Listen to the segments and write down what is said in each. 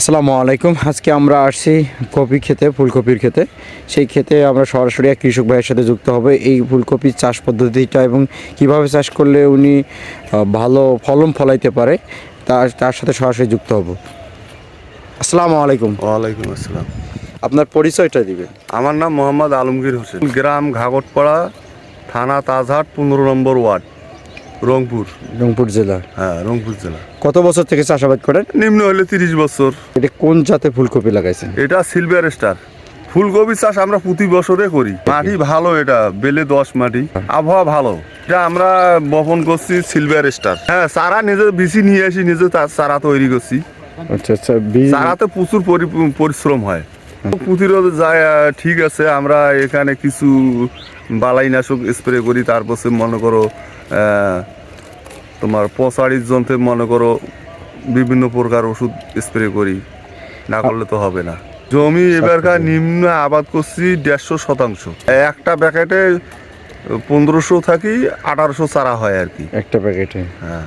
আসসালামু আলাইকুম। আজকে আমরা আসছি কপি খেতে, ফুলকপির খেতে। সেই ক্ষেতে আমরা সরাসরি এক কৃষক ভাইয়ের সাথে যুক্ত হবে এই ফুলকপির চাষ পদ্ধতিটা এবং কিভাবে চাষ করলে উনি ভালো ফলন ফলাইতে পারে তার সাথে সরাসরি যুক্ত হব। আসসালামু আলাইকুম। ওয়ালাইকুম আসসালাম। আপনার পরিচয়টা দিবেন। আমার নাম মোহাম্মদ আলমগীর হোসেন, গ্রাম ঘাগটপাড়া, থানা তাজহাট, 15 নম্বর ওয়ার্ড, রংপুর জেলা। হ্যাঁ, রংপুর জেলা। কত বছর থেকে চাষাবাদ করেন? নিম্ন হলে 30 বছর। এটা কোন জাতের ফুলকপি লাগাইছেন? এটা সিলভার স্টার ফুলকপি চাষ আমরা প্রতি বছরে করি। মাটি ভালো, এটা বেলে 10 মাটি, আবহাওয়া ভালো। এটা আমরা বপন করছি সিলভার স্টার। হ্যাঁ, চারা নিজে বিচি নিয়ে আসি, নিজে তার চারা তৈরি করছি। আচ্ছা আচ্ছা। চারাতে প্রচুর পরিশ্রম হয়। প্রতিরোধ যায় ঠিক আছে। আমরা এখানে কিছু বালাইনাশক স্প্রে করি, তারপর মনে করো তোমার পচাড়ির যন্ত্রে মনে করো বিভিন্ন প্রকার ওষুধ স্প্রে করি, না করলে তো হবে না। জমি এবারকার নিম্ন আবাদ করছি 150 শতাংশ। একটা প্যাকেটে 1500 থাকি 1800 চারা হয় আর কি একটা প্যাকেটে। হ্যাঁ,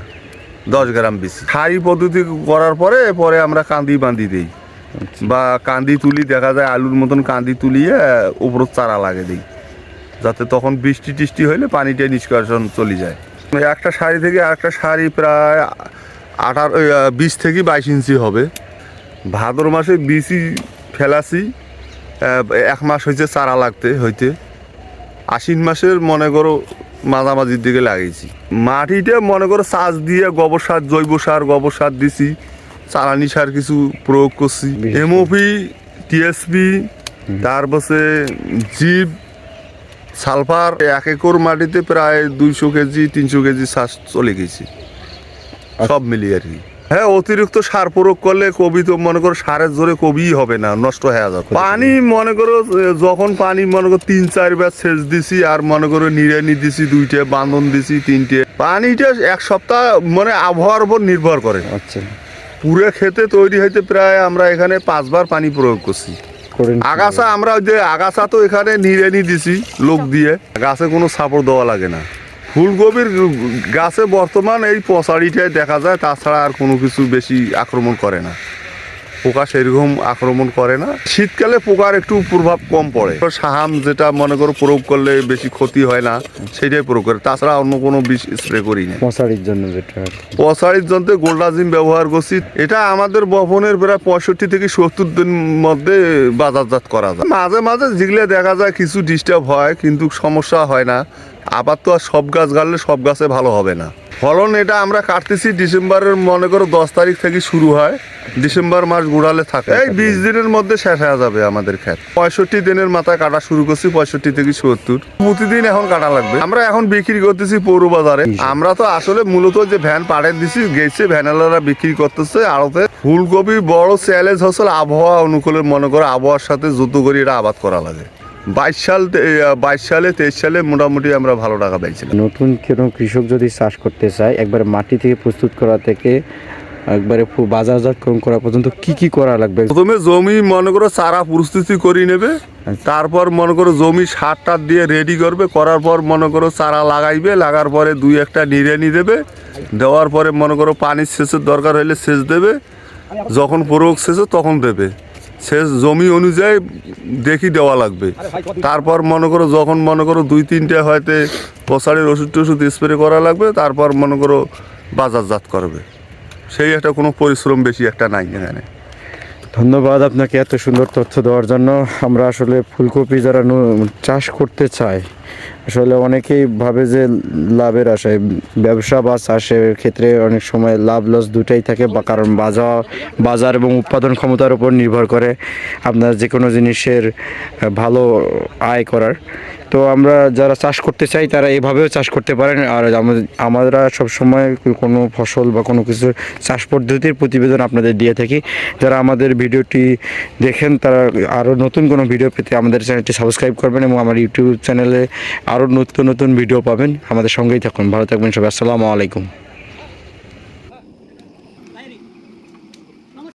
10 গ্রাম বীজ। সারি পদ্ধতি করার পরে আমরা কান্দি বাঁধি দিই, বা কান্দি তুলি, দেখা যায় আলুর মতন কান্দি তুলিয়ে উপর চারা লাগে দিই, যাতে তখন বৃষ্টি টিষ্টি হইলে পানিটা নিষ্কাশন চলে যায়। একটা সারি থেকে আরেকটা সারি প্রায় 20 থেকে 22 ইঞ্চি হবে। ভাদর মাসে বীজই ফেলাছি, 1 মাস হয়েছে চারা লাগতে হইতে। আশ্বিন মাসের মনে করো মাঝামাঝির দিকে লাগিয়েছি। মাটিটা মনে করো চাষ দিয়ে গোবর সার, জৈব সার, গোবর সার দিছি, চালানি সার কিছু প্রয়োগ করছি, এমওপি, টিএসপি, তারপরে জিপ, সালফার। 1 একর মাটিতে প্রায় 200 কেজি 300 কেজি চাষ চলে গেছি, সব মিলিয়ে আর কি। হ্যাঁ, অতিরিক্ত সার প্রয়োগ করলে কবি তো মনে করো সারের জোরে কবি হবে না, নষ্ট হয়ে যাবে। পানি মনে করো যখন পানি মনে করো 3-4 বার সেচ দিছি, আর মনে করো নিড়ানি দিছি 2টে, বাঁধন দিছি 3টে। পানিটা 1 সপ্তাহ মানে আবহাওয়ার উপর নির্ভর করে। আচ্ছা। পুরো খেতে তৈরি হইতে প্রায় আমরা এখানে 5 বার পানি প্রয়োগ করছি। আগাছা আমরা ওই যে আগাছা তো এখানে নিড়ানি দিছি লোক দিয়ে, গাছে কোনো সাপোর্ট দেওয়া লাগে না। ফুলকপির গাছে বর্তমান এই পচাড়িটাই দেখা যায়, তাছাড়া আর কোনো কিছু বেশি আক্রমণ করে না। পোকা সেরকম আক্রমণ করে না। শীতকালে পোকার একটু প্রভাব কম পড়ে। সাহাম যেটা মনে করো প্রয়োগ করলে বেশি ক্ষতি হয় না, সেটাই প্রয়োগ করে। তাছাড়া অন্য কোনো বিষ স্প্রে করি না। মশারির জন্য যেটা পচাড়ির জন্য গোল্ডাজিম ব্যবহার করছি। এটা আমাদের বপনের প্রায় 65 থেকে 70 দিন মধ্যে বাজারজাত করা যায়। মাঝে মাঝে যেগুলো দেখা যায় কিছু ডিস্টার্ব হয়, কিন্তু সমস্যা হয় না। আবার তো আর সব গাছ গাড়লে সব গাছে ভালো হবে না। ফলন এটা আমরা কাটতেছি ডিসেম্বরের মনে করো 10 তারিখ থেকে শুরু হয়, ডিসেম্বর মাস ঘুরালে থাকে। এই 20 দিনের মধ্যে শেষ হয়ে যাবে আমাদের ক্ষেত। 65 দিনের মাথায় কাটা শুরু করছি, 65 থেকে 70 প্রতিদিন এখন কাটা লাগবে। আমরা এখন বিক্রি করতেছি পৌর বাজারে। আমরা তো আসলে মূলত যে ভ্যান পাঠিয়ে দিছি, গেছে ভ্যানালারা বিক্রি করতেছে আড়তে। ফুলকপি বড় চ্যালেঞ্জ হচ্ছে আবহাওয়া অনুকূলে, মনে করো আবহাওয়ার সাথে যুদ্ধ করে এটা আবাদ করা লাগে। 22 সালে 23 সালে মোটামুটি আমরা ভালো টাকা পাইছিলাম। নতুন কোনো কৃষক যদি চাষ করতে চায়, একবার মাটি থেকে প্রস্তুত করা থেকে একবারে বাজারজাতকরণ করা পর্যন্ত কি কি করা লাগবে? প্রথমে জমি মনে করো চারা প্রস্তুতি করে নেবে, তারপর মনে করো জমি সার টার দিয়ে রেডি করবে, করার পর মনে করো চারা লাগাইবে, লাগার পরে 2-1টা নিড়ানি দেবে, দেওয়ার পরে মনে করো পানির সেচের দরকার হলে সেচ দেবে, যখন প্রয়োগ শেষে তখন দেবে। সেচ জমি অনুযায়ী দেখি দেওয়া লাগবে। তারপর মনে করো যখন মনে করো 2-3টে হয়তো পচাড়ির ওষুধ টষুধ স্প্রে করা লাগবে, তারপর মনে করো বাজারজাত করবে। সেই একটা কোনো পরিশ্রম বেশি একটা নাই এখানে। ধন্যবাদ আপনাকে এত সুন্দর তথ্য দেওয়ার জন্য। আমরা আসলে ফুলকপি যারা চাষ করতে চায়, আসলে অনেকেই ভাবে যে লাভের আশায়, ব্যবসা বা চাষের ক্ষেত্রে অনেক সময় লাভ লস দুটাই থাকে, বা কারণ বাজার এবং উৎপাদন ক্ষমতার উপর নির্ভর করে আপনার যে কোনো জিনিসের ভালো আয় করার। তো আমরা যারা চাষ করতে চাই তারা এভাবেও চাষ করতে পারেন। আর আমরা সবসময় কোনো ফসল বা কোনো কিছুর চাষ পদ্ধতির প্রতিবেদন আপনাদের দিয়ে থাকি। যারা আমাদের ভিডিওটি দেখেন তারা আরও নতুন কোনো ভিডিও পেতে আমাদের চ্যানেলটি সাবস্ক্রাইব করবেন, এবং আমার ইউটিউব চ্যানেলে আরও নতুন নতুন ভিডিও পাবেন। আমাদের সঙ্গেই থাকুন। ভালো থাকবেন সবাই। আসসালামু আলাইকুম।